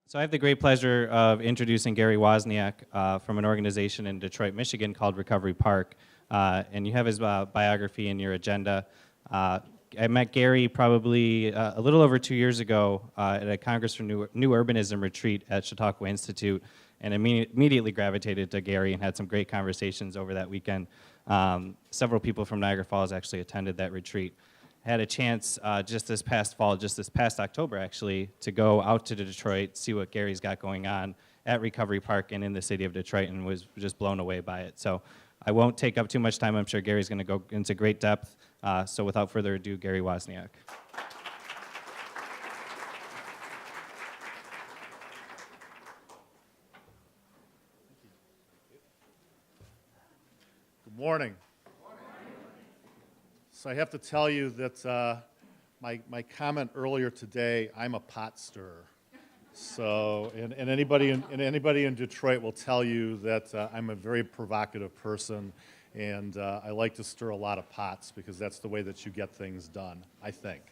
So I have the great pleasure of introducing Gary Wozniak from an organization in Detroit, Michigan called RecoveryPark. And you have his biography in your agenda. I met Gary probably a little over 2 years ago at a Congress for New Urbanism retreat at Chautauqua Institute, and immediately gravitated to Gary and had some great conversations over that weekend. Several people from Niagara Falls actually attended that retreat. Had a chance just this past fall, just this past October actually, to go out to Detroit, see what Gary's got going on at RecoveryPark and in the city of Detroit, and was just blown away by it. So I won't take up too much time. I'm sure Gary's going to go into great depth. So without further ado, Gary Wozniak. Good morning. So I have to tell you that my comment earlier today, I'm a pot stirrer. So, and anybody in Detroit will tell you that I'm a very provocative person, and I like to stir a lot of pots because that's the way that you get things done, I think.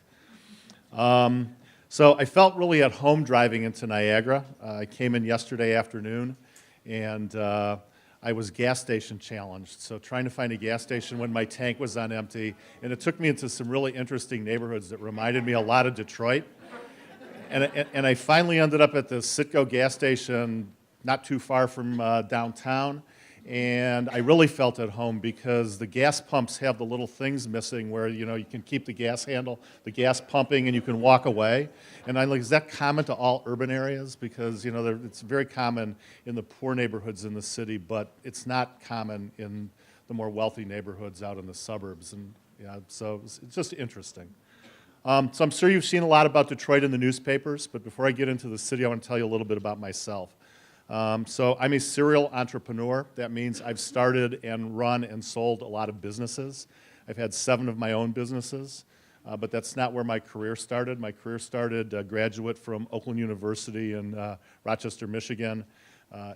So I felt really at home driving into Niagara. I came in yesterday afternoon, and I was gas station challenged, so trying to find a gas station when my tank was on empty, and it took me into some really interesting neighborhoods that reminded me a lot of Detroit. And I finally ended up at the Citgo gas station not too far from downtown, and I really felt at home because the gas pumps have the little things missing where, you know, you can keep the gas handle, the gas pumping, and you can walk away. And I'm like, is that common to all urban areas? Because, you know, it's very common in the poor neighborhoods in the city, but it's not common in the more wealthy neighborhoods out in the suburbs. And yeah, so it's just interesting. So I'm sure you've seen a lot about Detroit in the newspapers, but before I get into the city, I want to tell you a little bit about myself. So I'm a serial entrepreneur. That means I've started and run and sold a lot of businesses. I've had 7 of my own businesses, but that's not where my career started. My career started graduate from Oakland University in Rochester, Michigan,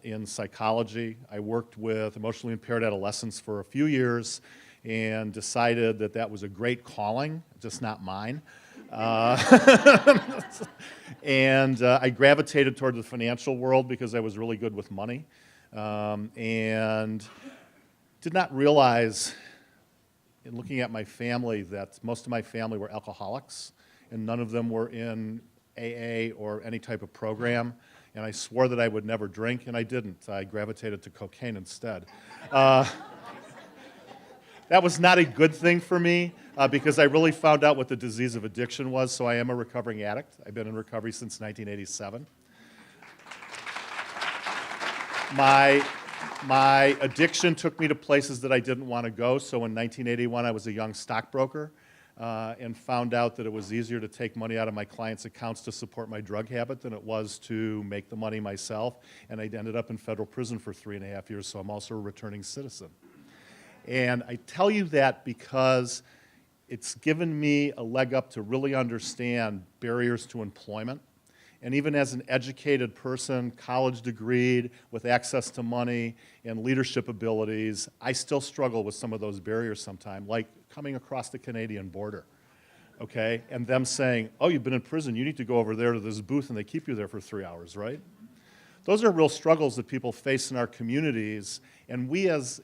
in psychology. I worked with emotionally impaired adolescents for a few years and decided that that was a great calling, just not mine. And I gravitated toward the financial world because I was really good with money, and did not realize in looking at my family that most of my family were alcoholics, and none of them were in AA or any type of program, and I swore that I would never drink, and I didn't. I gravitated to cocaine instead. That was not a good thing for me because I really found out what the disease of addiction was, so I am a recovering addict. I've been in recovery since 1987. My addiction took me to places that I didn't want to go, so in 1981 I was a young stockbroker and found out that it was easier to take money out of my clients' accounts to support my drug habit than it was to make the money myself, and I ended up in federal prison for 3.5 years, so I'm also a returning citizen. And I tell you that because it's given me a leg up to really understand barriers to employment. And even as an educated person, college degreed, with access to money and leadership abilities, I still struggle with some of those barriers sometimes, like coming across the Canadian border, okay? And them saying, oh, you've been in prison, you need to go over there to this booth, and they keep you there for 3 hours, right? Those are real struggles that people face in our communities, and we as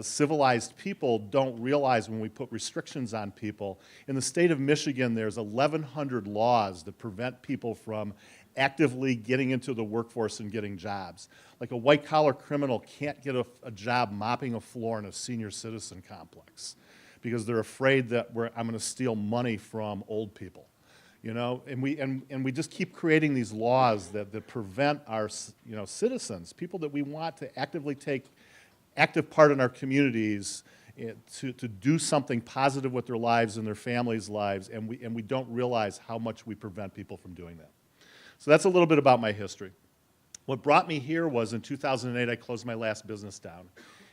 civilized people don't realize when we put restrictions on people. In the state of Michigan, there's 1,100 laws that prevent people from actively getting into the workforce and getting jobs. Like a white-collar criminal can't get a job mopping a floor in a senior citizen complex because they're afraid that I'm going to steal money from old people. You know, and we just keep creating these laws that prevent our, you know, citizens, people that we want to actively take active part in our communities to do something positive with their lives and their families' lives, and we don't realize how much we prevent people from doing that. So that's a little bit about my history. What brought me here was in 2008, I closed my last business down.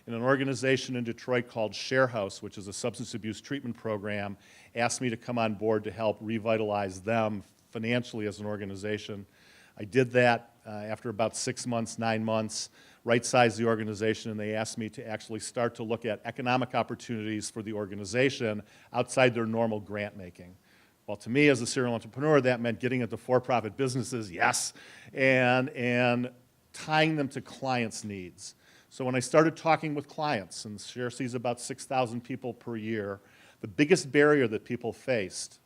And an organization in Detroit called ShareHouse, which is a substance abuse treatment program, asked me to come on board to help revitalize them financially as an organization. I did that after about 6 months, 9 months, right-sized the organization, and they asked me to actually start to look at economic opportunities for the organization outside their normal grant making. Well, to me as a serial entrepreneur, that meant getting into for-profit businesses, yes, and tying them to clients' needs. So when I started talking with clients, and Share sees about 6,000 people per year, the biggest barrier that people faced,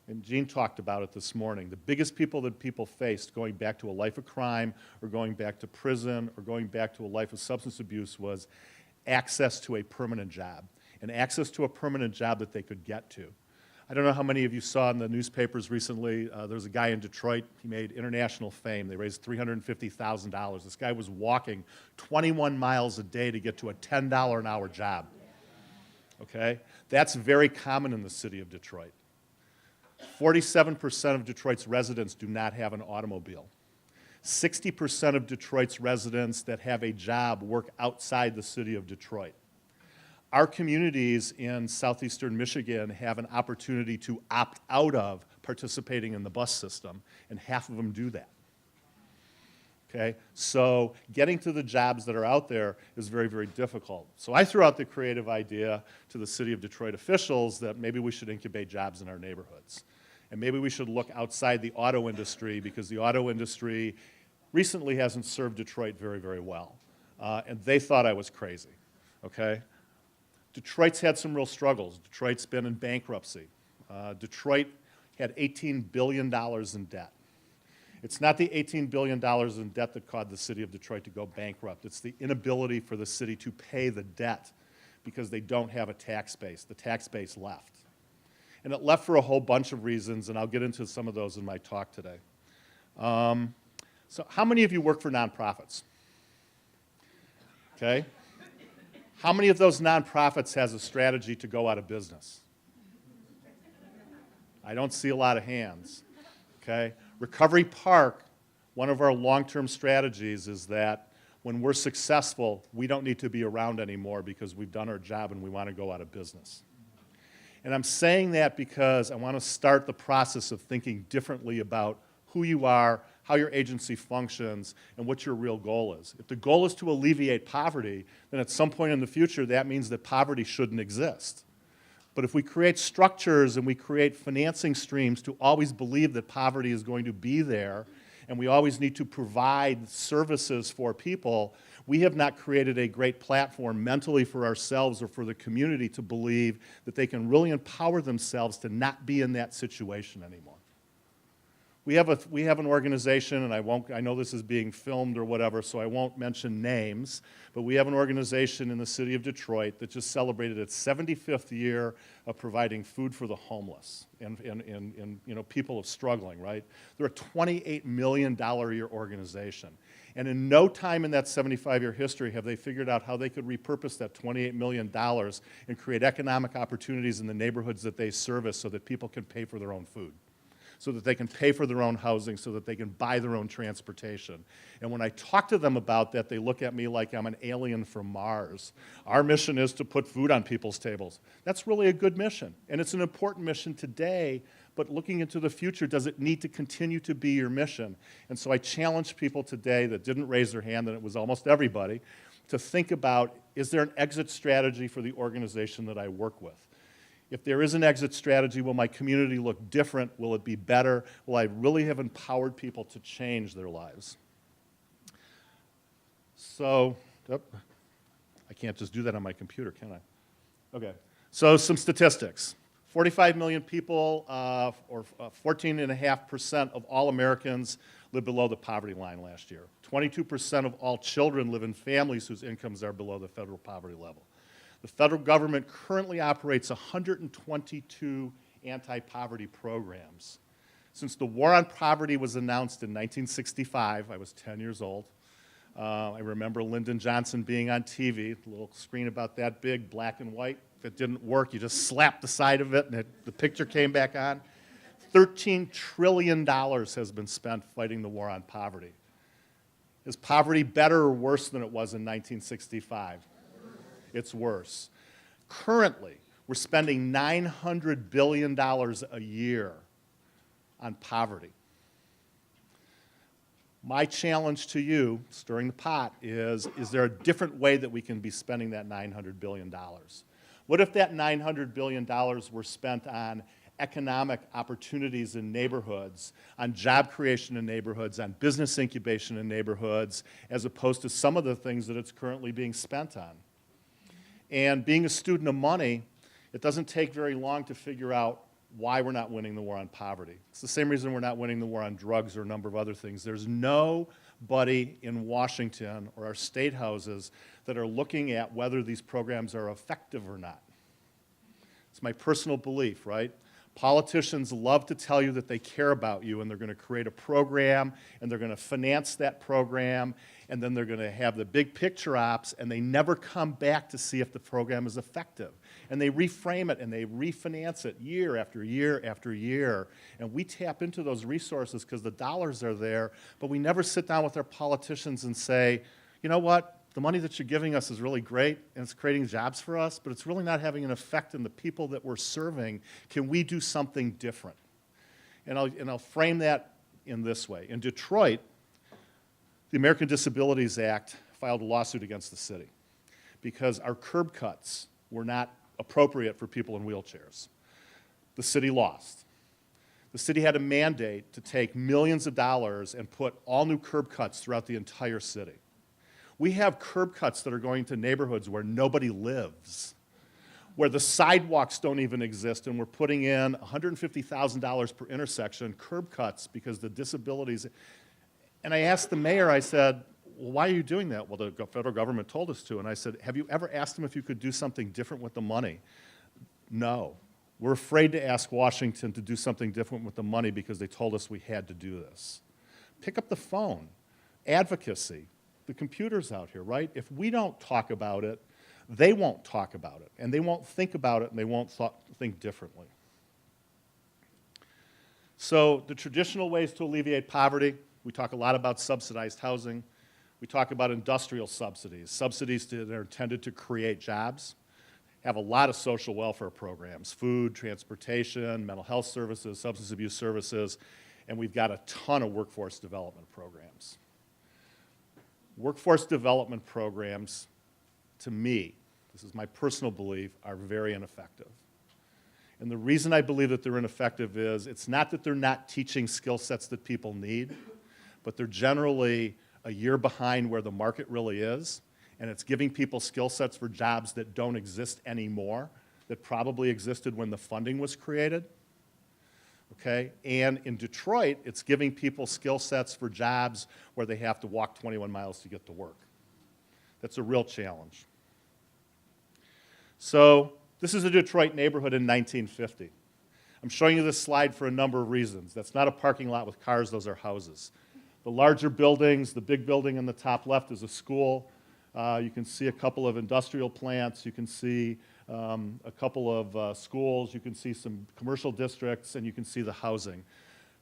and Gene talked about it this morning, the biggest that people faced going back to a life of crime or going back to prison or going back to a life of substance abuse was access to a permanent job, and access to a permanent job that they could get to. I don't know how many of you saw in the newspapers recently, there was a guy in Detroit, he made international fame. They raised $350,000. This guy was walking 21 miles a day to get to a $10 an hour job. Okay? That's very common in the city of Detroit. 47% of Detroit's residents do not have an automobile. 60% of Detroit's residents that have a job work outside the city of Detroit. Our communities in southeastern Michigan have an opportunity to opt out of participating in the bus system, and half of them do that. Okay? So getting to the jobs that are out there is very, very difficult. So I threw out the creative idea to the city of Detroit officials that maybe we should incubate jobs in our neighborhoods. And maybe we should look outside the auto industry, because the auto industry recently hasn't served Detroit very, very well. And they thought I was crazy. Okay? Detroit's had some real struggles. Detroit's been in bankruptcy. Detroit had $18 billion in debt. It's not the $18 billion in debt that caused the city of Detroit to go bankrupt. It's the inability for the city to pay the debt because they don't have a tax base. The tax base left. And it left for a whole bunch of reasons, and I'll get into some of those in my talk today. So how many of you work for nonprofits? Okay? How many of those nonprofits has a strategy to go out of business? I don't see a lot of hands. Okay? RecoveryPark, one of our long-term strategies is that when we're successful, we don't need to be around anymore because we've done our job and we want to go out of business. And I'm saying that because I want to start the process of thinking differently about who you are, how your agency functions, and what your real goal is. If the goal is to alleviate poverty, then at some point in the future, that means that poverty shouldn't exist. But if we create structures and we create financing streams to always believe that poverty is going to be there, and we always need to provide services for people, we have not created a great platform mentally for ourselves or for the community to believe that they can really empower themselves to not be in that situation anymore. We have an organization, and I know this is being filmed or whatever, so I won't mention names, but we have an organization in the city of Detroit that just celebrated its 75th year of providing food for the homeless and you know, people of struggling, right? They're a $28 million a year organization. And in no time in that 75-year history have they figured out how they could repurpose that $28 million and create economic opportunities in the neighborhoods that they service so that people can pay for their own food, so that they can pay for their own housing, so that they can buy their own transportation. And when I talk to them about that, they look at me like I'm an alien from Mars. Our mission is to put food on people's tables. That's really a good mission, and it's an important mission today, but looking into the future, does it need to continue to be your mission? And so I challenge people today that didn't raise their hand, and it was almost everybody, to think about, is there an exit strategy for the organization that I work with? If there is an exit strategy, will my community look different? Will it be better? Will I really have empowered people to change their lives? So, I can't just do that on my computer, can I? Okay, so some statistics. 45 million people, or 14.5% of all Americans live below the poverty line last year. 22% of all children live in families whose incomes are below the federal poverty level. The federal government currently operates 122 anti-poverty programs. Since the war on poverty was announced in 1965, I was 10 years old. I remember Lyndon Johnson being on TV, a little screen about that big, black and white. If it didn't work, you just slapped the side of it and the picture came back on. $13 trillion has been spent fighting the war on poverty. Is poverty better or worse than it was in 1965? It's worse. Currently, we're spending $900 billion a year on poverty. My challenge to you, stirring the pot, is there a different way that we can be spending that $900 billion? What if that $900 billion were spent on economic opportunities in neighborhoods, on job creation in neighborhoods, on business incubation in neighborhoods, as opposed to some of the things that it's currently being spent on. And being a student of money, it doesn't take very long to figure out why we're not winning the war on poverty. It's the same reason we're not winning the war on drugs or a number of other things. There's nobody in Washington or our state houses that are looking at whether these programs are effective or not. It's my personal belief, right? Politicians love to tell you that they care about you and they're going to create a program and they're going to finance that program and then they're going to have the big picture ops and they never come back to see if the program is effective. And they reframe it and they refinance it year after year after year. And we tap into those resources because the dollars are there, but we never sit down with our politicians and say, you know what? The money that you're giving us is really great, and it's creating jobs for us, but it's really not having an effect on the people that we're serving. Can we do something different? And I'll frame that in this way. In Detroit, the American Disabilities Act filed a lawsuit against the city because our curb cuts were not appropriate for people in wheelchairs. The city lost. The city had a mandate to take millions of dollars and put all new curb cuts throughout the entire city. We have curb cuts that are going to neighborhoods where nobody lives, where the sidewalks don't even exist, and we're putting in $150,000 per intersection curb cuts because the disabilities. And I asked the mayor, I said, well, why are you doing that? Well, the federal government told us to. And I said, have you ever asked them if you could do something different with the money? No. We're afraid to ask Washington to do something different with the money because they told us we had to do this. Pick up the phone. Advocacy. The computers out here, right? If we don't talk about it, they won't talk about it, and they won't think about it, and they won't think differently. So the traditional ways to alleviate poverty, we talk a lot about subsidized housing. We talk about industrial subsidies, subsidies that are intended to create jobs, have a lot of social welfare programs, food, transportation, mental health services, substance abuse services, and we've got a ton of workforce development programs. Workforce development programs, to me, this is my personal belief, are very ineffective. And the reason I believe that they're ineffective is it's not that they're not teaching skill sets that people need, but they're generally a year behind where the market really is, and it's giving people skill sets for jobs that don't exist anymore, that probably existed when the funding was created. Okay? And in Detroit, it's giving people skill sets for jobs where they have to walk 21 miles to get to work. That's a real challenge. So this is a Detroit neighborhood in 1950. I'm showing you this slide for a number of reasons. That's not a parking lot with cars, those are houses. The larger buildings, the big building in the top left is a school. You can see a couple of industrial plants. You can see a couple of schools, you can see some commercial districts, and you can see the housing.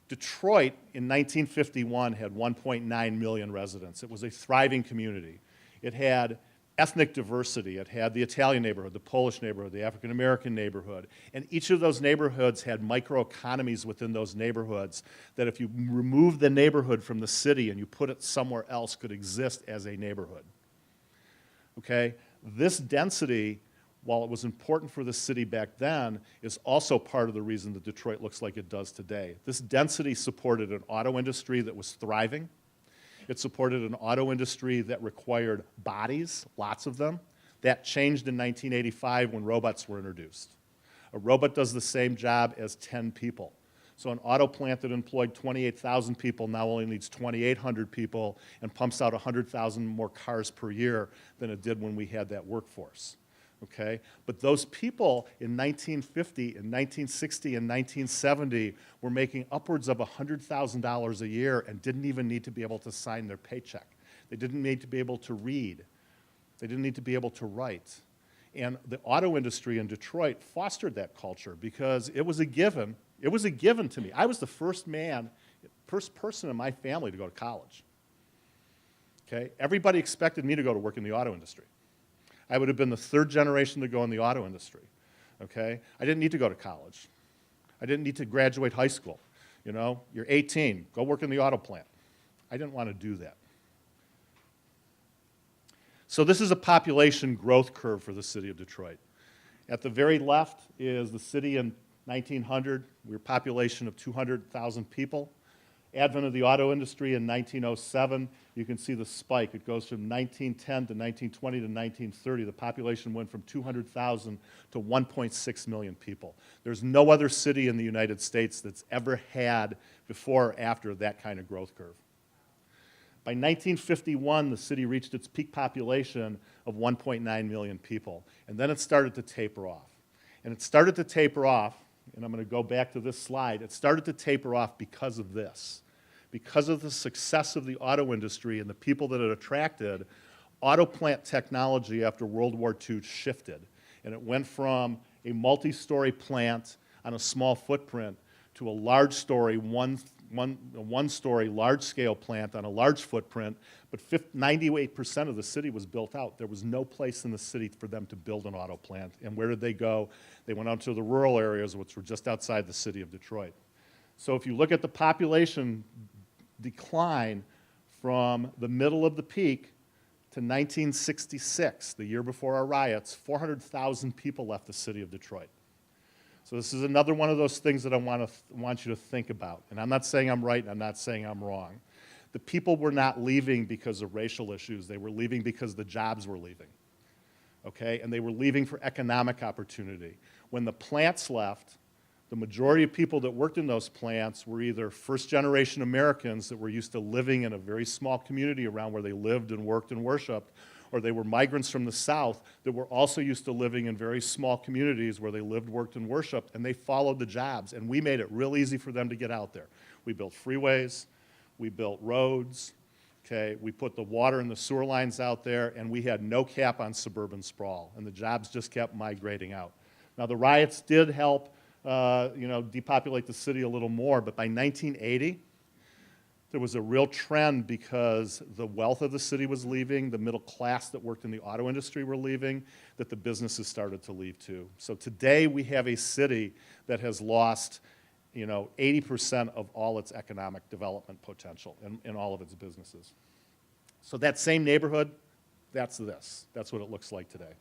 Detroit in 1951 had 1.9 million residents. It was a thriving community. It had ethnic diversity. It had the Italian neighborhood, the Polish neighborhood, the African American neighborhood, and each of those neighborhoods had microeconomies within those neighborhoods that if you remove the neighborhood from the city and you put it somewhere else could exist as a neighborhood. Okay? This density, while it was important for the city back then, is also part of the reason that Detroit looks like it does today. This density supported an auto industry that was thriving. It supported an auto industry that required bodies, lots of them. That changed in 1985 when robots were introduced. A robot does the same job as 10 people. So an auto plant that employed 28,000 people now only needs 2,800 people and pumps out 100,000 more cars per year than it did when we had that workforce. Okay? But those people in 1950, in 1960, and 1970 were making upwards of $100,000 a year and didn't even need to be able to sign their paycheck. They didn't need to be able to read. They didn't need to be able to write. And the auto industry in Detroit fostered that culture because it was a given. It was a given to me. I was the first person in my family to go to college. Okay? Everybody expected me to go to work in the auto industry. I would have been the third generation to go in the auto industry. Okay? I didn't need to go to college. I didn't need to graduate high school. You know, you're 18, go work in the auto plant. I didn't want to do that. So this is a population growth curve for the city of Detroit. At the very left is the city in 1900, we were a population of 200,000 people. Advent of the auto industry in 1907, you can see the spike. It goes from 1910 to 1920 to 1930. The population went from 200,000 to 1.6 million people. There's no other city in the United States that's ever had, before or after, that kind of growth curve. By 1951, the city reached its peak population of 1.9 million people, and then it started to taper off. And it started to taper off, and I'm going to go back to this slide, it started to taper off because of this. Because of the success of the auto industry and the people that it attracted, auto plant technology after World War II shifted. And it went from a multi-story plant on a small footprint to a large-story, one-story, large-scale plant on a large footprint, but 98% of the city was built out. There was no place in the city for them to build an auto plant. And where did they go? They went out to the rural areas, which were just outside the city of Detroit. So if you look at the population decline from the middle of the peak to 1966, the year before our riots, 400,000 people left the city of Detroit. So this is another one of those things that I want you to think about. And I'm not saying I'm right, and I'm not saying I'm wrong. The people were not leaving because of racial issues. They were leaving because the jobs were leaving, okay? And they were leaving for economic opportunity. When the plants left, the majority of people that worked in those plants were either first-generation Americans that were used to living in a very small community around where they lived and worked and worshiped, or they were migrants from the South that were also used to living in very small communities where they lived, worked, and worshiped, and they followed the jobs, and we made it real easy for them to get out there. We built freeways, we built roads, okay, we put the water and the sewer lines out there, and we had no cap on suburban sprawl, and the jobs just kept migrating out. Now, the riots did help depopulate the city a little more, but by 1980, there was a real trend because the wealth of the city was leaving, the middle class that worked in the auto industry were leaving, that the businesses started to leave too. So today we have a city that has lost 80% of all its economic development potential in all of its businesses. So that same neighborhood, that's this. That's what it looks like today.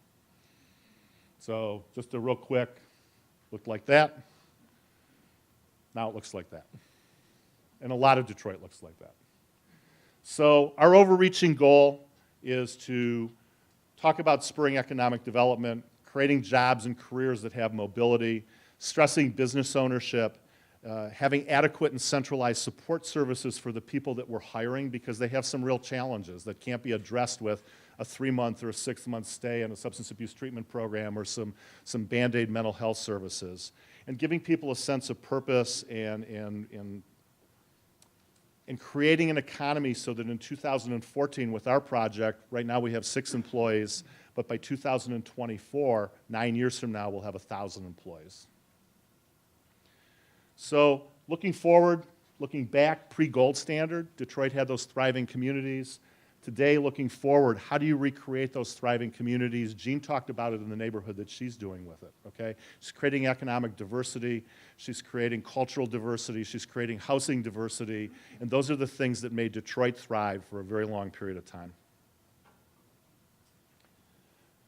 So just a real quick, looked like that. Now it looks like that. And a lot of Detroit looks like that. So our overreaching goal is to talk about spurring economic development, creating jobs and careers that have mobility, stressing business ownership, having adequate and centralized support services for the people that we're hiring because they have some real challenges that can't be addressed with a 3-month or a 6-month stay in a substance abuse treatment program or some Band-Aid mental health services. And giving people a sense of purpose and creating an economy so that in 2014 with our project, right now we have 6 employees, but by 2024, 9 years from now, we'll have 1,000 employees. So looking forward, looking back, pre-gold standard, Detroit had those thriving communities. Today, looking forward, how do you recreate those thriving communities? Jean talked about it in the neighborhood that she's doing with it, okay? She's creating economic diversity, she's creating cultural diversity, she's creating housing diversity, and those are the things that made Detroit thrive for a very long period of time.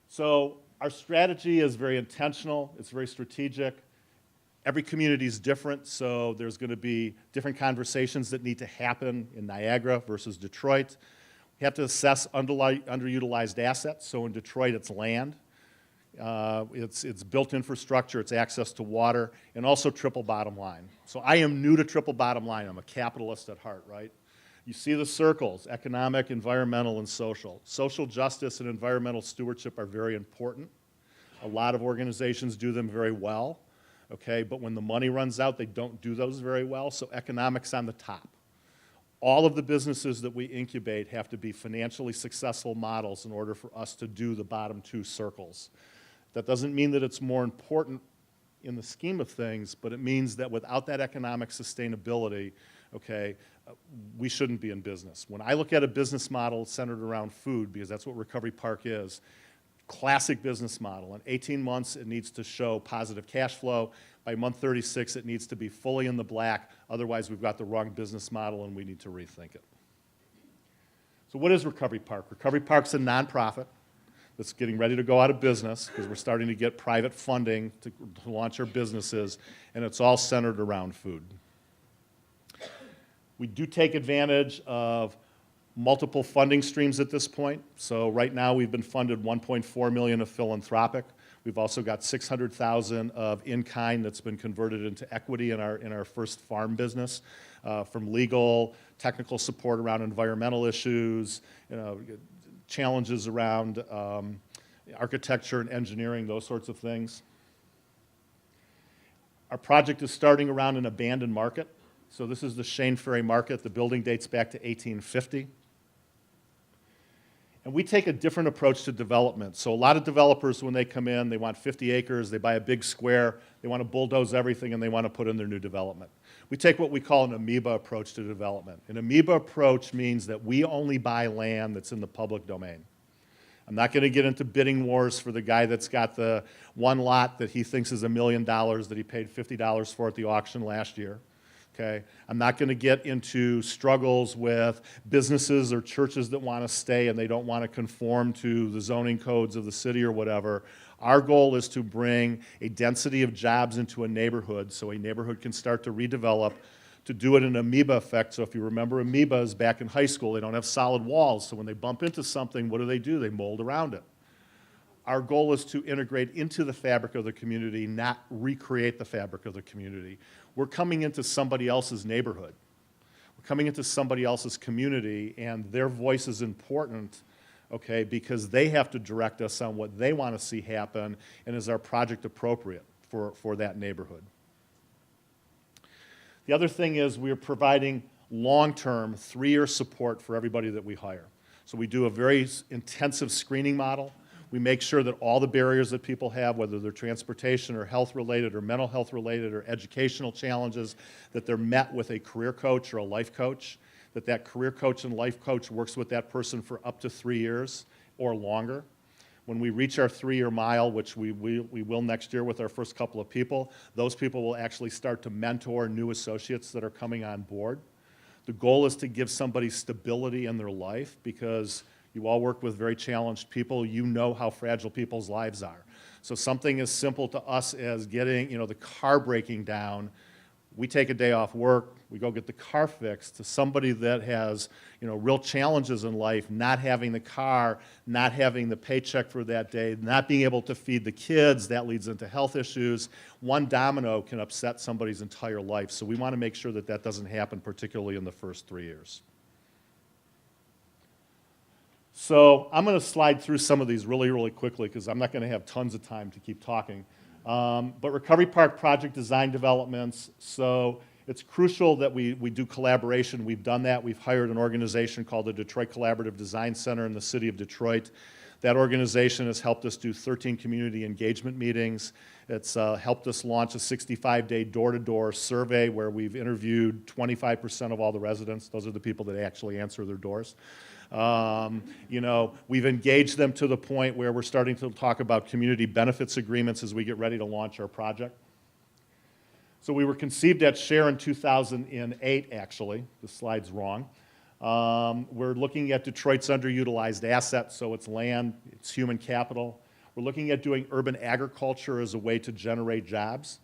So our strategy is very intentional, it's very strategic. Every community is different, so there's going to be different conversations that need to happen in Niagara versus Detroit. We have to assess underutilized assets. So in Detroit, it's land, it's built infrastructure, it's access to water, and also triple bottom line. So I am new to triple bottom line. I'm a capitalist at heart, right? You see the circles, economic, environmental, and social. Social justice and environmental stewardship are very important. A lot of organizations do them very well, okay? But when the money runs out, they don't do those very well, so economics on the top. All of the businesses that we incubate have to be financially successful models in order for us to do the bottom 2 circles. That doesn't mean that it's more important in the scheme of things, but it means that without that economic sustainability, okay, we shouldn't be in business. When I look at a business model centered around food, because that's what RecoveryPark is, classic business model. In 18 months, it needs to show positive cash flow. By month 36, it needs to be fully in the black. Otherwise, we've got the wrong business model, and we need to rethink it. So what is RecoveryPark? RecoveryPark's a nonprofit that's getting ready to go out of business because we're starting to get private funding to launch our businesses, and it's all centered around food. We do take advantage of multiple funding streams at this point. So right now we've been funded $1.4 million of philanthropic. We've also got $600,000 of in-kind that's been converted into equity in our first farm business, from legal, technical support around environmental issues, challenges around architecture and engineering, those sorts of things. Our project is starting around an abandoned market. So this is the Shane Ferry Market. The building dates back to 1850. And we take a different approach to development. So a lot of developers, when they come in, they want 50 acres, they buy a big square, they want to bulldoze everything, and they want to put in their new development. We take what we call an amoeba approach to development. An amoeba approach means that we only buy land that's in the public domain. I'm not going to get into bidding wars for the guy that's got the one lot that he thinks is $1 million that he paid $50 for at the auction last year. Okay? I'm not going to get into struggles with businesses or churches that want to stay and they don't want to conform to the zoning codes of the city or whatever. Our goal is to bring a density of jobs into a neighborhood so a neighborhood can start to redevelop, to do it in an amoeba effect. So if you remember amoebas back in high school, they don't have solid walls. So when they bump into something, what do? They mold around it. Our goal is to integrate into the fabric of the community, not recreate the fabric of the community. We're coming into somebody else's neighborhood. We're coming into somebody else's community, and their voice is important, okay, because they have to direct us on what they want to see happen, and is our project appropriate for that neighborhood. The other thing is we're providing long-term, 3-year support for everybody that we hire. So we do a very intensive screening model. We make sure that all the barriers that people have, whether they're transportation or health-related or mental health-related or educational challenges, that they're met with a career coach or a life coach, that career coach and life coach works with that person for up to 3 years or longer. When we reach our 3-year mile, which we will next year with our first couple of people, those people will actually start to mentor new associates that are coming on board. The goal is to give somebody stability in their life because you all work with very challenged people. You know how fragile people's lives are. So something as simple to us as getting, the car breaking down, we take a day off work, we go get the car fixed, to somebody that has, real challenges in life, not having the car, not having the paycheck for that day, not being able to feed the kids, that leads into health issues. One domino can upset somebody's entire life. So we want to make sure that that doesn't happen, particularly in the first 3 years. So I'm going to slide through some of these really, really quickly because I'm not going to have tons of time to keep talking. But RecoveryPark project design developments, so it's crucial that we do collaboration. We've done that. We've hired an organization called the Detroit Collaborative Design Center in the city of Detroit. That organization has helped us do 13 community engagement meetings. It's helped us launch a 65-day door-to-door survey where we've interviewed 25% of all the residents. Those are the people that actually answer their doors. We've engaged them to the point where we're starting to talk about community benefits agreements as we get ready to launch our project. So we were conceived at Share in 2008, actually. The slide's wrong. We're looking at Detroit's underutilized assets, so it's land, it's human capital. We're looking at doing urban agriculture as a way to generate jobs.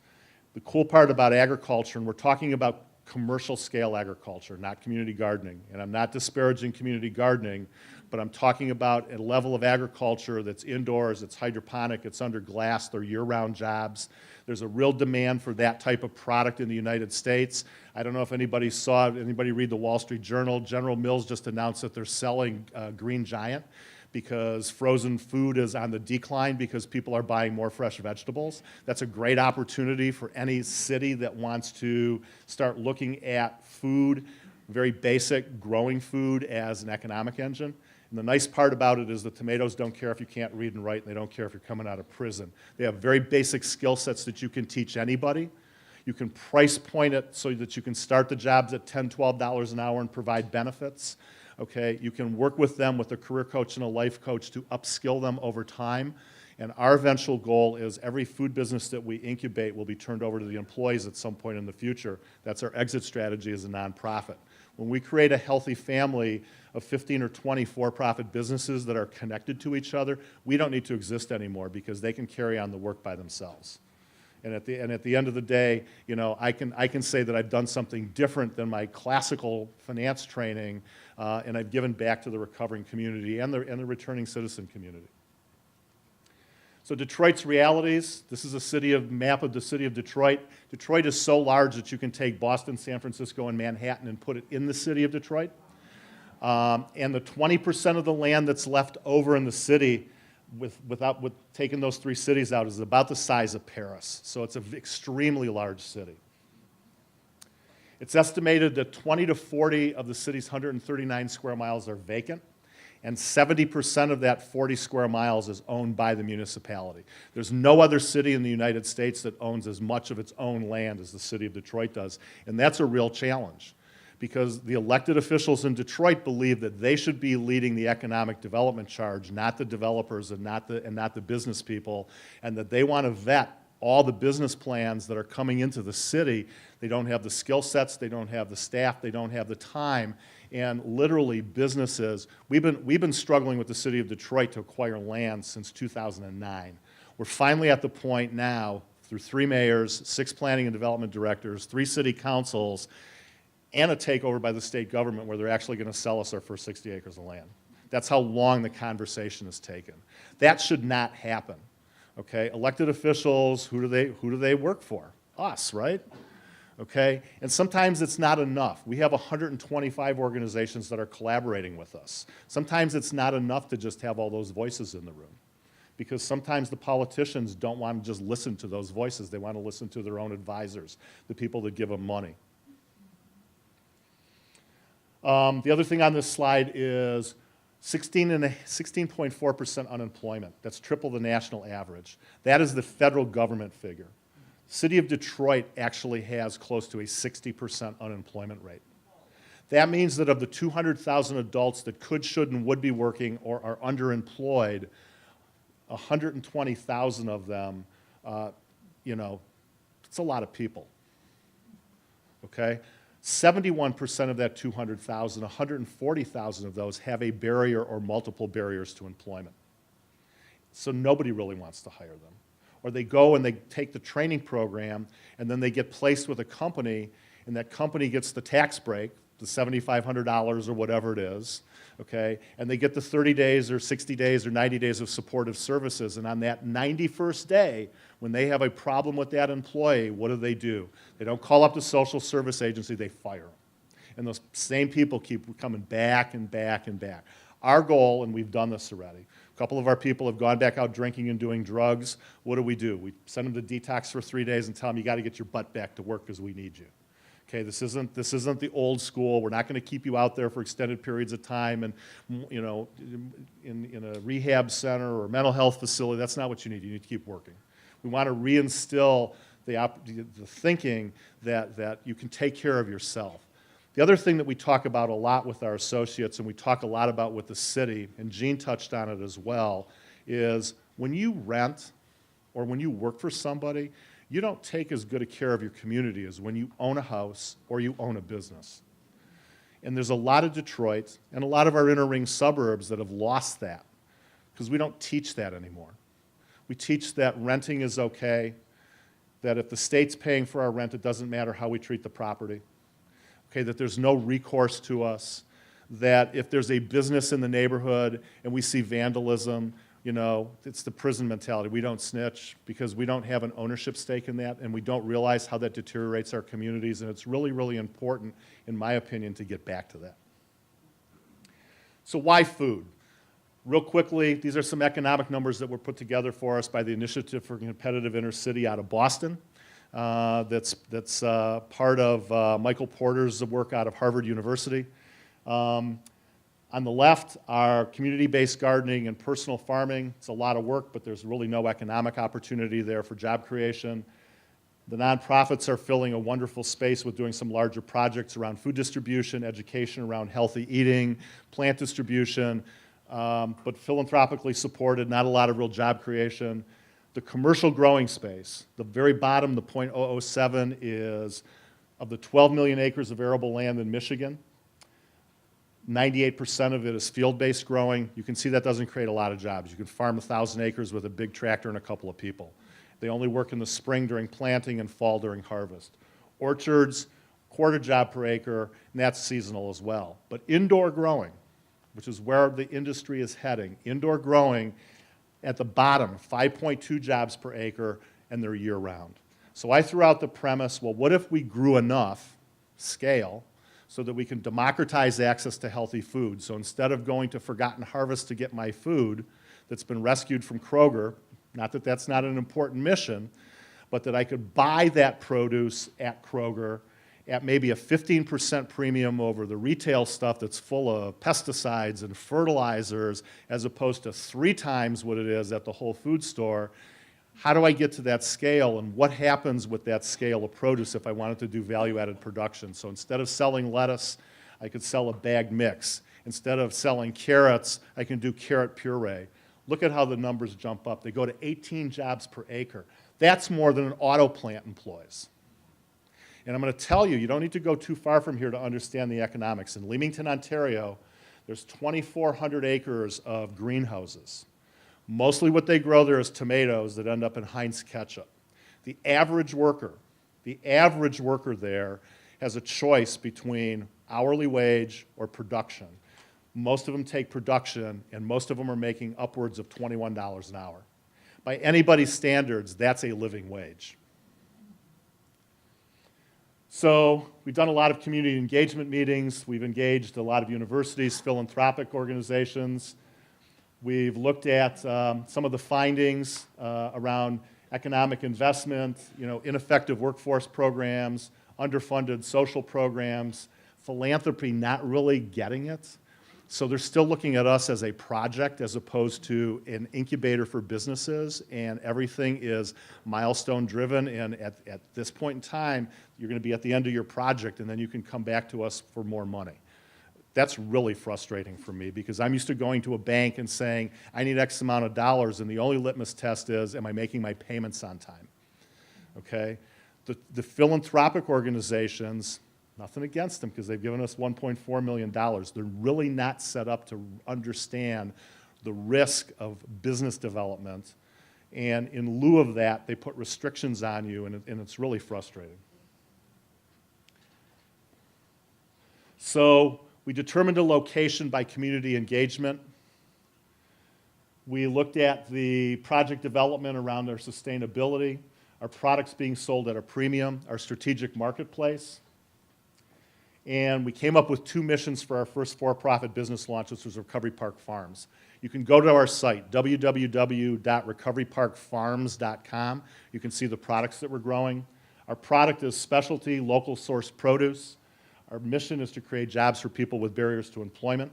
The cool part about agriculture, and we're talking about commercial scale agriculture, not community gardening. And I'm not disparaging community gardening, but I'm talking about a level of agriculture that's indoors, it's hydroponic, it's under glass, they're year-round jobs. There's a real demand for that type of product in the United States. I don't know if anybody saw it, anybody read the Wall Street Journal. General Mills just announced that they're selling Green Giant because frozen food is on the decline because people are buying more fresh vegetables. That's a great opportunity for any city that wants to start looking at food, very basic growing food, as an economic engine. And the nice part about it is the tomatoes don't care if you can't read and write, and they don't care if you're coming out of prison. They have very basic skill sets that you can teach anybody. You can price point it so that you can start the jobs at $10, $12 an hour and provide benefits. Okay, you can work with them with a career coach and a life coach to upskill them over time. And our eventual goal is every food business that we incubate will be turned over to the employees at some point in the future. That's our exit strategy as a nonprofit. When we create a healthy family of 15 or 20 for-profit businesses that are connected to each other, we don't need to exist anymore because they can carry on the work by themselves. And at the end of the day, you know, I can say that I've done something different than my classical finance training, and I've given back to the recovering community and the returning citizen community. So Detroit's realities, this is a map of the city of Detroit. Detroit is so large that you can take Boston, San Francisco, and Manhattan and put it in the city of Detroit. And the 20% of the land that's left over in the city with taking those three cities out is about the size of Paris. So it's an extremely large city. It's estimated that 20 to 40 of the city's 139 square miles are vacant, and 70% of that 40 square miles is owned by the municipality. There's no other city in the United States that owns as much of its own land as the city of Detroit does, and that's a real challenge because the elected officials in Detroit believe that they should be leading the economic development charge, not the developers and not the business people, and that they want to vet all the business plans that are coming into the city. They don't have the skill sets, they don't have the staff, they don't have the time, and literally businesses, we've been struggling with the city of Detroit to acquire land since 2009. We're finally at the point now, through 3 mayors, 6 planning and development directors, 3 city councils, and a takeover by the state government where they're actually going to sell us our first 60 acres of land. That's how long the conversation has taken. That should not happen. Okay, elected officials, who do they work for? Us, right? Okay, and sometimes it's not enough. We have 125 organizations that are collaborating with us. Sometimes it's not enough to just have all those voices in the room, because sometimes the politicians don't want to just listen to those voices. They want to listen to their own advisors, the people that give them money. The other thing on this slide is 16.4% unemployment. That's triple the national average. That is the federal government figure. City of Detroit actually has close to a 60% unemployment rate. That means that of the 200,000 adults that could, should, and would be working or are underemployed, 120,000 of them, you know, it's a lot of people, okay? 71% of that 200,000, 140,000 of those have a barrier or multiple barriers to employment. So nobody really wants to hire them. Or they go and they take the training program and then they get placed with a company and that company gets the tax break, the $7,500 or whatever it is, okay? And they get the 30 days or 60 days or 90 days of supportive services, and on that 91st day, when they have a problem with that employee, what do? They don't call up the social service agency, they fire them. And those same people keep coming back and back and back. Our goal, and we've done this already, a couple of our people have gone back out drinking and doing drugs. What do? We send them to detox for 3 days and tell them, you got to get your butt back to work because we need you. Okay, this isn't the old school. We're not going to keep you out there for extended periods of time and, you know, in a rehab center or mental health facility. That's not what you need. You need to keep working. We want to reinstill the thinking that you can take care of yourself. The other thing that we talk about a lot with our associates, and we talk a lot about with the city, and Gene touched on it as well, is when you rent or when you work for somebody, you don't take as good a care of your community as when you own a house or you own a business. And there's a lot of Detroit and a lot of our inner ring suburbs that have lost that because we don't teach that anymore. We teach that renting is okay, that if the state's paying for our rent, it doesn't matter how we treat the property. Okay, that there's no recourse to us, that if there's a business in the neighborhood and we see vandalism, you know, it's the prison mentality. We don't snitch because we don't have an ownership stake in that and we don't realize how that deteriorates our communities, and it's really, really important, in my opinion, to get back to that. So why food? Real quickly, these are some economic numbers that were put together for us by the Initiative for Competitive Inner City out of Boston. That's part of Michael Porter's work out of Harvard University. On the left are community-based gardening and personal farming. It's a lot of work, but there's really no economic opportunity there for job creation. The nonprofits are filling a wonderful space with doing some larger projects around food distribution, education around healthy eating, plant distribution, but philanthropically supported, not a lot of real job creation. The commercial growing space, the very bottom, the .007, is of the 12 million acres of arable land in Michigan, 98% of it is field-based growing. You can see that doesn't create a lot of jobs. You can farm 1,000 acres with a big tractor and a couple of people. They only work in the spring during planting and fall during harvest. Orchards, quarter job per acre, and that's seasonal as well. But indoor growing, which is where the industry is heading, indoor growing at the bottom, 5.2 jobs per acre, and they're year-round. So I threw out the premise, well, what if we grew enough scale so that we can democratize access to healthy food? So instead of going to Forgotten Harvest to get my food that's been rescued from Kroger, not that that's not an important mission, but that I could buy that produce at Kroger at maybe a 15% premium over the retail stuff that's full of pesticides and fertilizers, as opposed to 3 times what it is at the Whole Foods store. How do I get to that scale, and what happens with that scale of produce if I wanted to do value-added production? So instead of selling lettuce, I could sell a bagged mix. Instead of selling carrots, I can do carrot puree. Look at how the numbers jump up. They go to 18 jobs per acre. That's more than an auto plant employs. And I'm going to tell you, you don't need to go too far from here to understand the economics. In Leamington, Ontario, there's 2,400 acres of greenhouses. Mostly what they grow there is tomatoes that end up in Heinz ketchup. The average worker there has a choice between hourly wage or production. Most of them take production, and most of them are making upwards of $21 an hour. By anybody's standards, that's a living wage. So we've done a lot of community engagement meetings. We've engaged a lot of universities, philanthropic organizations. We've looked at some of the findings around economic investment, ineffective workforce programs, underfunded social programs, philanthropy not really getting it. So they're still looking at us as a project as opposed to an incubator for businesses, and everything is milestone driven, and at this point in time, you're going to be at the end of your project, and then you can come back to us for more money. That's really frustrating for me, because I'm used to going to a bank and saying, I need X amount of dollars, and the only litmus test is, am I making my payments on time? Okay? The philanthropic organizations, nothing against them, because they've given us $1.4 million. They're really not set up to understand the risk of business development, and in lieu of that, they put restrictions on you, and it's really frustrating. So we determined a location by community engagement. We looked at the project development around our sustainability, our products being sold at a premium, our strategic marketplace. And we came up with 2 missions for our first for-profit business launch, which was RecoveryPark Farms. You can go to our site, www.recoveryparkfarms.com. You can see the products that we're growing. Our product is specialty, local source produce. Our mission is to create jobs for people with barriers to employment.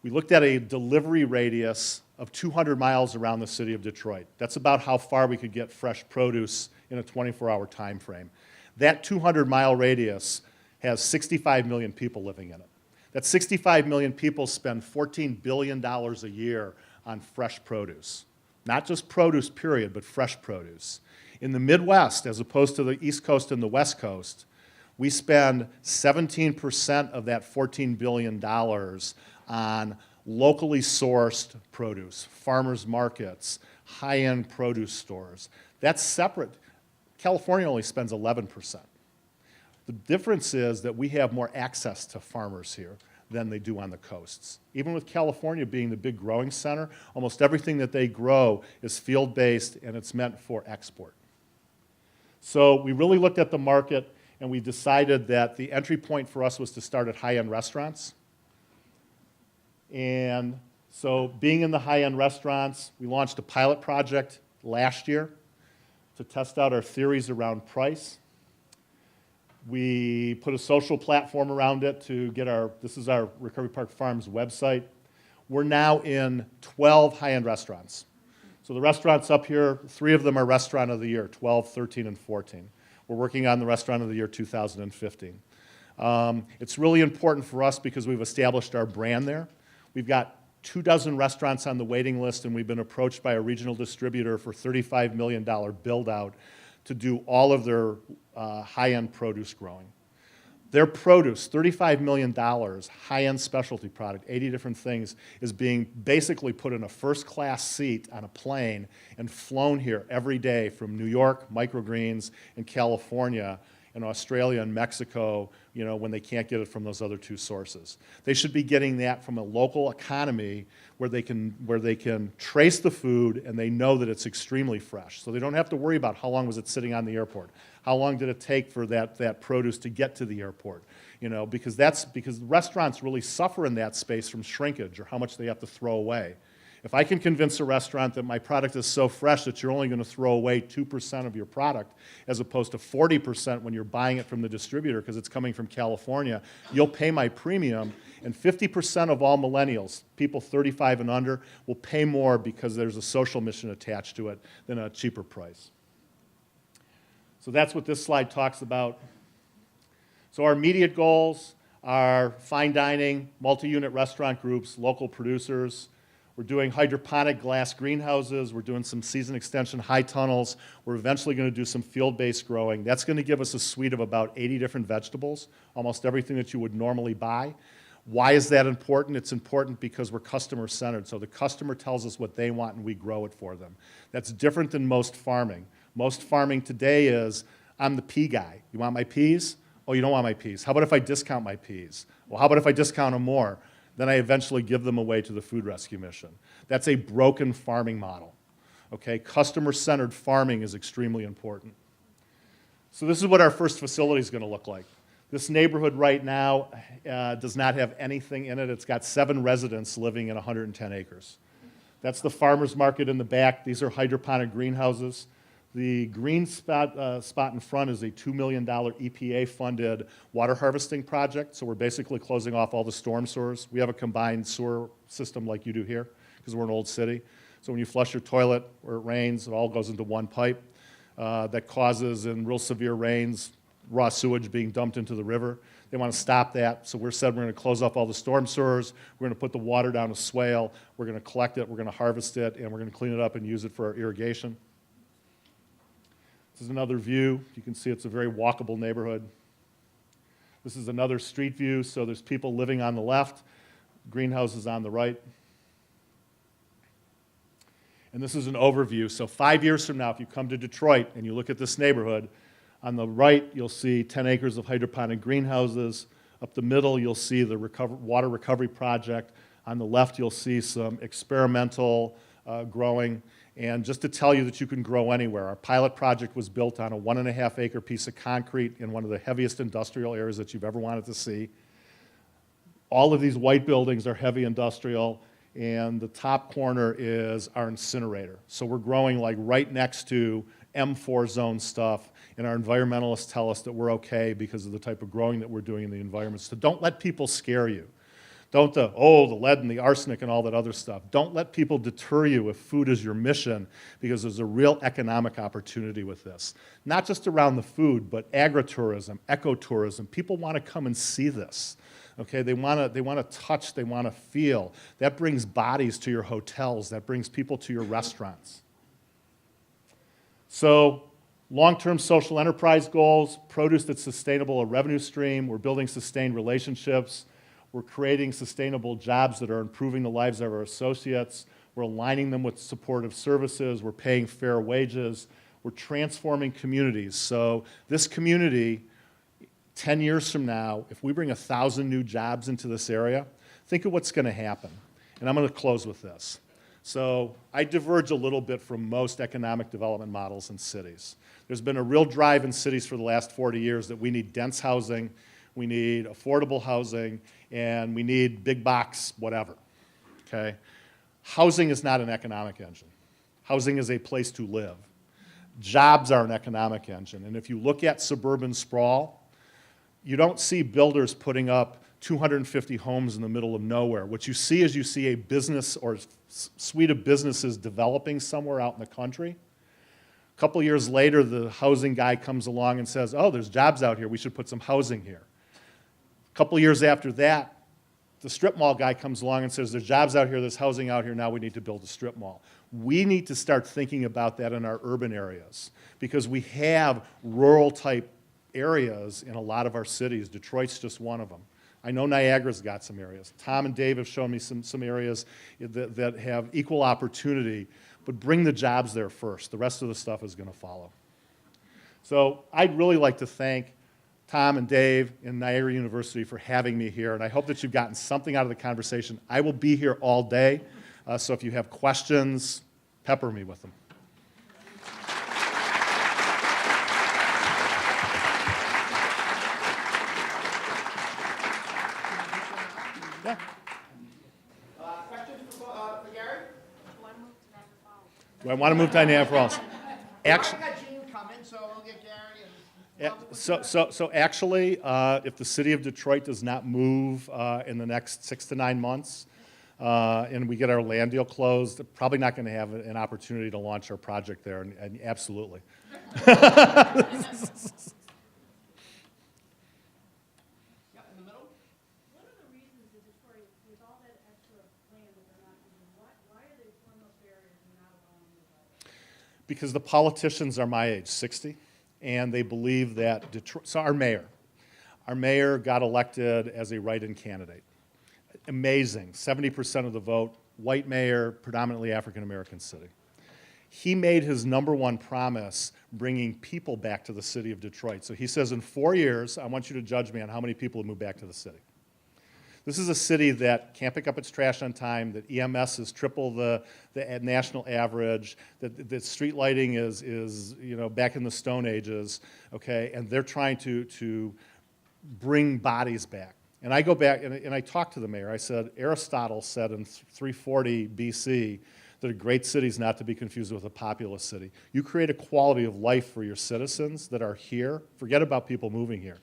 We looked at a delivery radius of 200 miles around the city of Detroit. That's about how far we could get fresh produce in a 24-hour time frame. That 200-mile radius has 65 million people living in it. That 65 million people spend $14 billion a year on fresh produce. Not just produce, period, but fresh produce. In the Midwest, as opposed to the East Coast and the West Coast, we spend 17% of that $14 billion on locally sourced produce, farmers markets, high-end produce stores. That's separate. California only spends 11%. The difference is that we have more access to farmers here than they do on the coasts. Even with California being the big growing center, almost everything that they grow is field-based, and it's meant for export. So we really looked at the market, and we decided that the entry point for us was to start at high-end restaurants. And so being in the high-end restaurants, we launched a pilot project last year to test out our theories around price. We put a social platform around it to get this is our RecoveryPark Farms website. We're now in 12 high-end restaurants. So the restaurants up here, 3 of them are Restaurant of the Year, 12, 13, and 14. We're working on the Restaurant of the Year 2015. It's really important for us because we've established our brand there. We've got 24 restaurants on the waiting list, and we've been approached by a regional distributor for $35 million build-out to do all of their high-end produce growing. Their produce, $35 million, high-end specialty product, 80 different things, is being basically put in a first-class seat on a plane and flown here every day from New York, microgreens, and California, and Australia and Mexico, you know, when they can't get it from those other two sources. They should be getting that from a local economy where they can trace the food and they know that it's extremely fresh. So they don't have to worry about how long was it sitting on the airport. How long did it take for that produce to get to the airport? You know, because restaurants really suffer in that space from shrinkage or how much they have to throw away. If I can convince a restaurant that my product is so fresh that you're only going to throw away 2% of your product as opposed to 40% when you're buying it from the distributor because it's coming from California, you'll pay my premium, and 50% of all millennials, people 35 and under, will pay more because there's a social mission attached to it than a cheaper price. So that's what this slide talks about. So our immediate goals are fine dining, multi-unit restaurant groups, local producers. We're doing hydroponic glass greenhouses. We're doing some season extension high tunnels. We're eventually going to do some field-based growing. That's going to give us a suite of about 80 different vegetables, almost everything that you would normally buy. Why is that important? It's important because we're customer-centered. So the customer tells us what they want and we grow it for them. That's different than most farming. Most farming today is, I'm the pea guy. You want my peas? Oh, you don't want my peas. How about if I discount my peas? Well, how about if I discount them more? Then I eventually give them away to the food rescue mission. That's a broken farming model. Okay? Customer-centered farming is extremely important. So this is what our first facility is going to look like. This neighborhood right now does not have anything in it. It's got 7 residents living in 110 acres. That's the farmer's market in the back. These are hydroponic greenhouses. The green spot in front is a $2 million EPA-funded water harvesting project, so we're basically closing off all the storm sewers. We have a combined sewer system like you do here, because we're an old city. So when you flush your toilet or it rains, it all goes into one pipe. That causes, in real severe rains, raw sewage being dumped into the river. They want to stop that, so we're going to close off all the storm sewers. We're going to put the water down a swale. We're going to collect it. We're going to harvest it, and we're going to clean it up and use it for our irrigation. This is another view. You can see it's a very walkable neighborhood. This is another street view, so there's people living on the left, greenhouses on the right. And this is an overview. So 5 years from now, if you come to Detroit and you look at this neighborhood, on the right you'll see 10 acres of hydroponic greenhouses. Up the middle you'll see the water recovery project. On the left you'll see some experimental growing. And just to tell you that you can grow anywhere, our pilot project was built on a 1.5 acre piece of concrete in one of the heaviest industrial areas that you've ever wanted to see. All of these white buildings are heavy industrial, and the top corner is our incinerator. So we're growing like right next to M4 zone stuff, and our environmentalists tell us that we're okay because of the type of growing that we're doing in the environment. So don't let people scare you. Don't the lead and the arsenic and all that other stuff. Don't let people deter you if food is your mission, because there's a real economic opportunity with this. Not just around the food, but agritourism, ecotourism. People want to come and see this. Okay, they want to touch, they want to feel. That brings bodies to your hotels. That brings people to your restaurants. So long-term social enterprise goals, produce that's sustainable, a revenue stream. We're building sustained relationships. We're creating sustainable jobs that are improving the lives of our associates. We're aligning them with supportive services. We're paying fair wages. We're transforming communities. So this community, 10 years from now, if we bring 1,000 new jobs into this area, think of what's going to happen. And I'm going to close with this. So I diverge a little bit from most economic development models in cities. There's been a real drive in cities for the last 40 years that we need dense housing, we need affordable housing, and we need big box whatever, okay? Housing is not an economic engine. Housing is a place to live. Jobs are an economic engine, and if you look at suburban sprawl, you don't see builders putting up 250 homes in the middle of nowhere. What you see is you see a business or suite of businesses developing somewhere out in the country. A couple years later, the housing guy comes along and says, oh, there's jobs out here, we should put some housing here. A couple years after that, the strip mall guy comes along and says, there's jobs out here, there's housing out here, now we need to build a strip mall. We need to start thinking about that in our urban areas, because we have rural type areas in a lot of our cities. Detroit's just one of them. I know Niagara's got some areas. Tom and Dave have shown me some areas that have equal opportunity, but bring the jobs there first. The rest of the stuff is going to follow. So I'd really like to thank Tom and Dave and Niagara University for having me here, and I hope that you've gotten something out of the conversation. I will be here all day, so if you have questions, pepper me with them. Yeah. Question for Gary? Do I want to move to Niagara Falls? Actually, I got Gene coming, so we'll get Gary and. so actually, if the city of Detroit does not move in the next 6 to 9 months, and we get our land deal closed, probably not going to have an opportunity to launch our project there, and absolutely. Yeah, in the middle? One of the reasons that Detroit, with all that extra land that they're not using, why are they putting those barriers and not allowing them to build? Because the politicians are my age, 60, and they believe that Detroit, so our mayor got elected as a write-in candidate. Amazing, 70% of the vote, white mayor, predominantly African-American city. He made his #1 promise bringing people back to the city of Detroit. So he says, in 4 years, I want you to judge me on how many people have moved back to the city. This is a city that can't pick up its trash on time, that EMS is triple the national average, that street lighting is back in the Stone Ages, okay, and they're trying to bring bodies back. And I go back, and I talked to the mayor. I said, Aristotle said in 340 BC that a great city is not to be confused with a populous city. You create a quality of life for your citizens that are here. Forget about people moving here.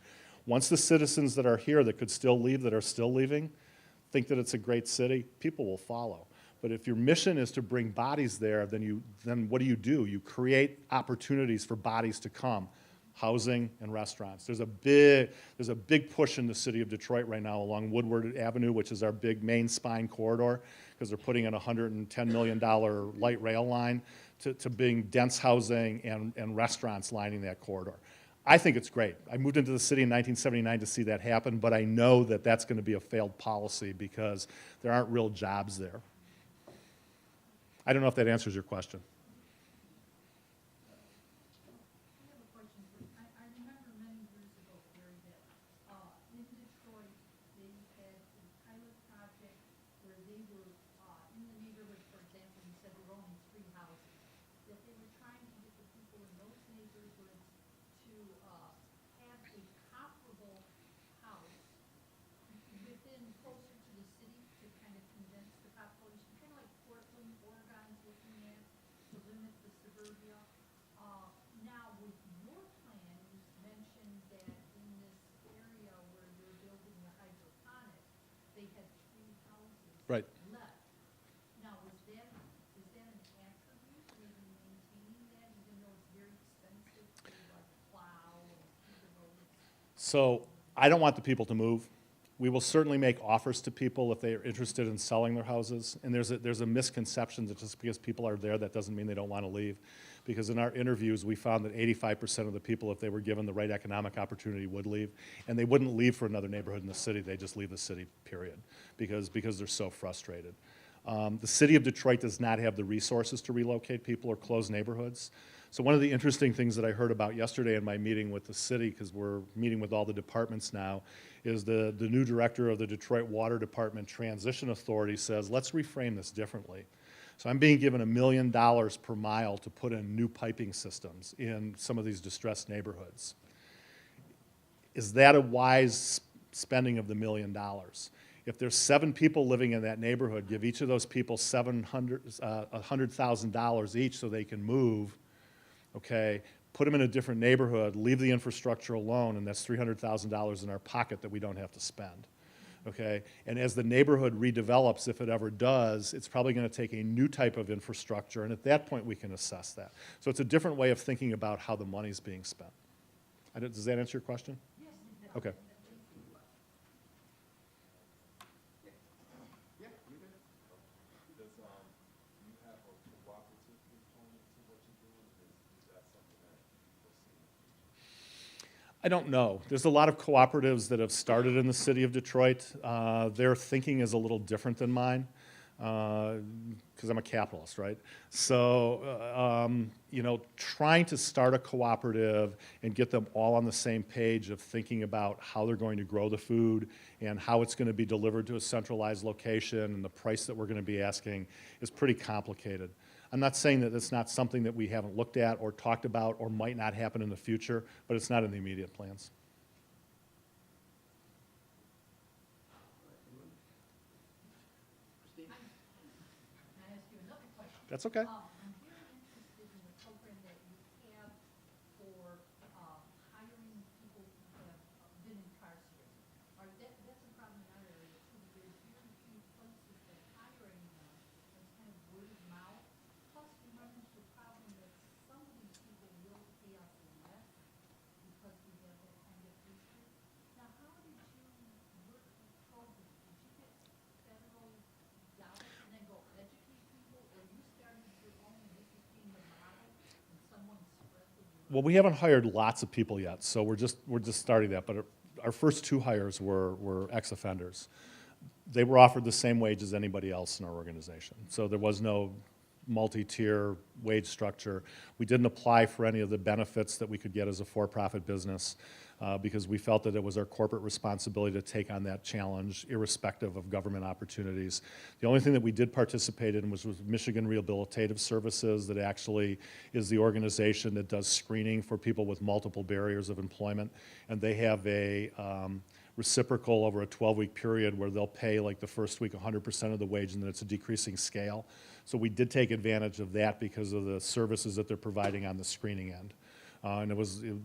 Once the citizens that are here that could still leave, that are still leaving, think that it's a great city, people will follow. But if your mission is to bring bodies there, then what do? You create opportunities for bodies to come. Housing and restaurants. There's a big push in the city of Detroit right now along Woodward Avenue, which is our big main spine corridor, because they're putting in a $110 million light rail line to bring dense housing and restaurants lining that corridor. I think it's great. I moved into the city in 1979 to see that happen, but I know that that's going to be a failed policy because there aren't real jobs there. I don't know if that answers your question. I remember many years ago, Gary, that in Detroit, they had a pilot project where they were in the neighborhood, for example, you said there were only 3 houses, that they were trying to get the people in those neighborhoods to have a comparable house within, closer to the city to kind of condense the population, kind of like Portland, Oregon's looking at to limit the suburbia. Now, with your plan, you mentioned that in this area where you're building the hydroponic, they had 3 houses Right. left. Now, is that an attribute, maybe maintaining that, even though it's very expensive to like plow and keep the roads? So I don't want the people to move. We will certainly make offers to people if they are interested in selling their houses. And there's a misconception that just because people are there, that doesn't mean they don't want to leave. Because in our interviews, we found that 85% of the people, if they were given the right economic opportunity, would leave. And they wouldn't leave for another neighborhood in the city. They just leave the city, period, because they're so frustrated. The city of Detroit does not have the resources to relocate people or close neighborhoods. So one of the interesting things that I heard about yesterday in my meeting with the city, because we're meeting with all the departments now, is the new director of the Detroit Water Department Transition Authority says, let's reframe this differently. So I'm being given $1 million per mile to put in new piping systems in some of these distressed neighborhoods. Is that a wise spending of the $1 million? If there's 7 people living in that neighborhood, give each of those people $100,000 each so they can move, okay, put them in a different neighborhood, leave the infrastructure alone, and that's $300,000 in our pocket that we don't have to spend, okay? And as the neighborhood redevelops, if it ever does, it's probably going to take a new type of infrastructure, and at that point we can assess that. So it's a different way of thinking about how the money's being spent. Does that answer your question? Yes. Okay. I don't know. There's a lot of cooperatives that have started in the city of Detroit. Their thinking is a little different than mine, because I'm a capitalist, right? So, you know, trying to start a cooperative and get them all on the same page of thinking about how they're going to grow the food and how it's going to be delivered to a centralized location and the price that we're going to be asking is pretty complicated. I'm not saying that it's not something that we haven't looked at or talked about or might not happen in the future, but it's not in the immediate plans. Christine? Can I ask you another question? That's okay. I'm very interested in the program that you have for hiring people who have been incarcerated. That's a problem in our area too. There's very few places that hiring them. It's kind of word of mouth. Plus, we run into the problem that some of these people will pay us less because we have that kind of issue. Now, how did you work with programs? Did you get federal dollars and then go educate people, or you started your own and this became the model and someone spread the word? Well, we haven't hired lots of people yet, so we're just starting that. But our first 2 hires were ex-offenders. They were offered the same wage as anybody else in our organization, so there was no multi-tier wage structure. We didn't apply for any of the benefits that we could get as a for-profit business because we felt that it was our corporate responsibility to take on that challenge irrespective of government opportunities. The only thing that we did participate in was with Michigan Rehabilitative Services, that actually is the organization that does screening for people with multiple barriers of employment, and they have a reciprocal over a 12-week period where they'll pay like the first week 100% of the wage, and then it's a decreasing scale. So we did take advantage of that because of the services that they're providing on the screening end. And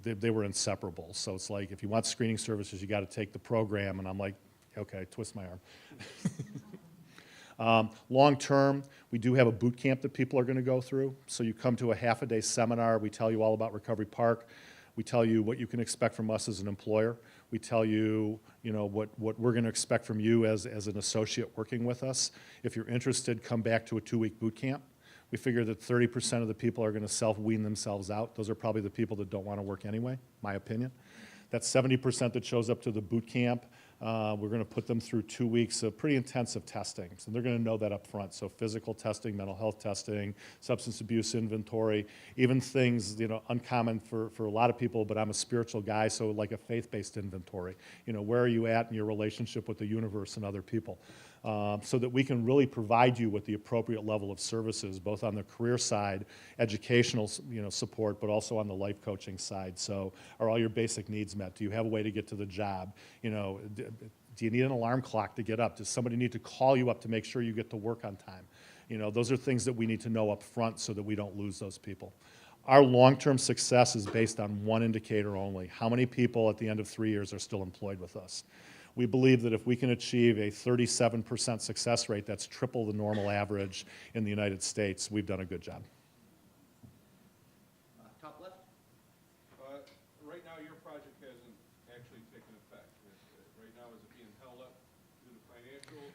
they were inseparable. So it's like, if you want screening services, you got to take the program. And I'm like, okay, twist my arm. Long term, we do have a boot camp that people are going to go through. So you come to a half-a-day seminar. We tell you all about Recovery Park. We tell you what you can expect from us as an employer. We tell you, you know, what we're going to expect from you as an associate working with us. If you're interested, come back to a 2-week boot camp. We figure that 30% of the people are going to self-wean themselves out. Those are probably the people that don't want to work anyway, my opinion. That's 70% that shows up to the boot camp. We're going to put them through 2 weeks of pretty intensive testing. So they're going to know that up front. So physical testing, mental health testing, substance abuse inventory, even things, you know, uncommon for a lot of people, but I'm a spiritual guy, so like a faith-based inventory. You know, where are you at in your relationship with the universe and other people? So that we can really provide you with the appropriate level of services, both on the career side, educational, you know, support, but also on the life coaching side. So are all your basic needs met? Do you have a way to get to the job? You know, do you need an alarm clock to get up? Does somebody need to call you up to make sure you get to work on time? You know, those are things that we need to know up front so that we don't lose those people. Our long-term success is based on one indicator only: how many people at the end of 3 years are still employed with us. We believe that if we can achieve a 37% success rate, that's triple the normal average in the United States, we've done a good job. Top left? Right now, your project hasn't actually taken effect. Right now, is it being held up due to financial?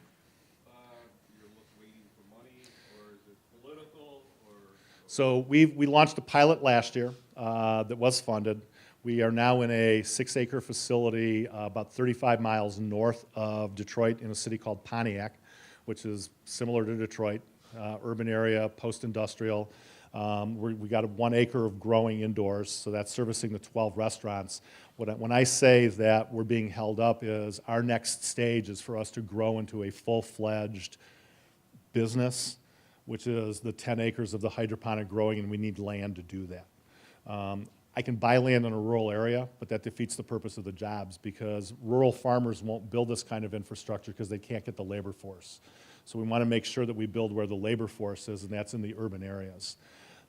You're waiting for money, or is it political, or? So we launched a pilot last year that was funded. We are now in a 6-acre facility about 35 miles north of Detroit in a city called Pontiac, which is similar to Detroit, urban area, post-industrial. We got 1 acre of growing indoors, so that's servicing the 12 restaurants. When I say that we're being held up, is our next stage is for us to grow into a full-fledged business, which is the 10 acres of the hydroponic growing, and we need land to do that. I can buy land in a rural area, but that defeats the purpose of the jobs, because rural farmers won't build this kind of infrastructure because they can't get the labor force. So we want to make sure that we build where the labor force is, and that's in the urban areas.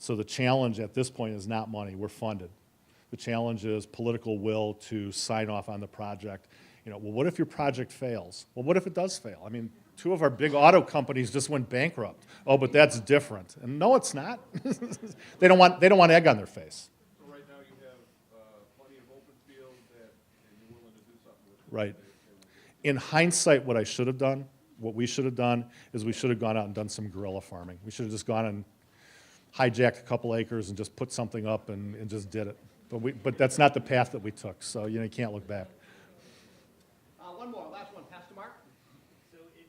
So the challenge at this point is not money. We're funded. The challenge is political will to sign off on the project. You know, well, what if your project fails? Well, what if it does fail? I mean, 2 of our big auto companies just went bankrupt. Oh, but that's different. And no, it's not. They don't want egg on their face. So right now, you have plenty of open field and you're willing to do something with it. Right. In hindsight, what we should have done is we should have gone out and done some guerrilla farming. We should have just gone and hijacked a couple acres and just put something up and just did it. But that's not the path that we took, so you can't look back. One more, last one, Pastor Mark. So if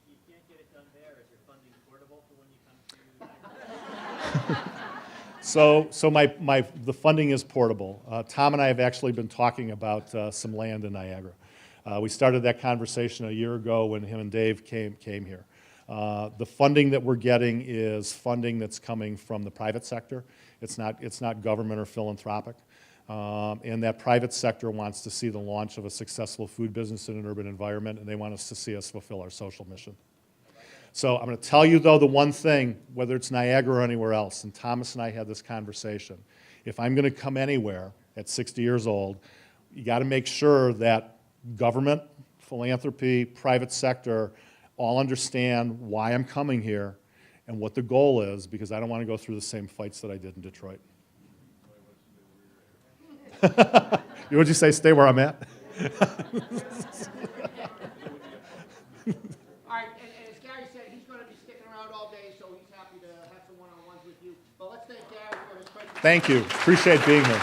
you can't get it done there, is your funding portable for when you come to Niagara? So the funding is portable. Tom and I have actually been talking about some land in Niagara. We started that conversation a year ago when him and Dave came here. The funding that we're getting is funding that's coming from the private sector. It's not government or philanthropic. And that private sector wants to see the launch of a successful food business in an urban environment, and they want us to see us fulfill our social mission. So I'm going to tell you, though, the one thing, whether it's Niagara or anywhere else, and Thomas and I had this conversation, if I'm going to come anywhere at 60 years old, you got to make sure that government, philanthropy, private sector all understand why I'm coming here and what the goal is, because I don't want to go through the same fights that I did in Detroit. What'd you say, stay where I'm at? All right, and as Gary said, he's going to be sticking around all day, so he's happy to have some one-on-ones with you. But let's thank Gary for his presentation. Thank you. Appreciate being here.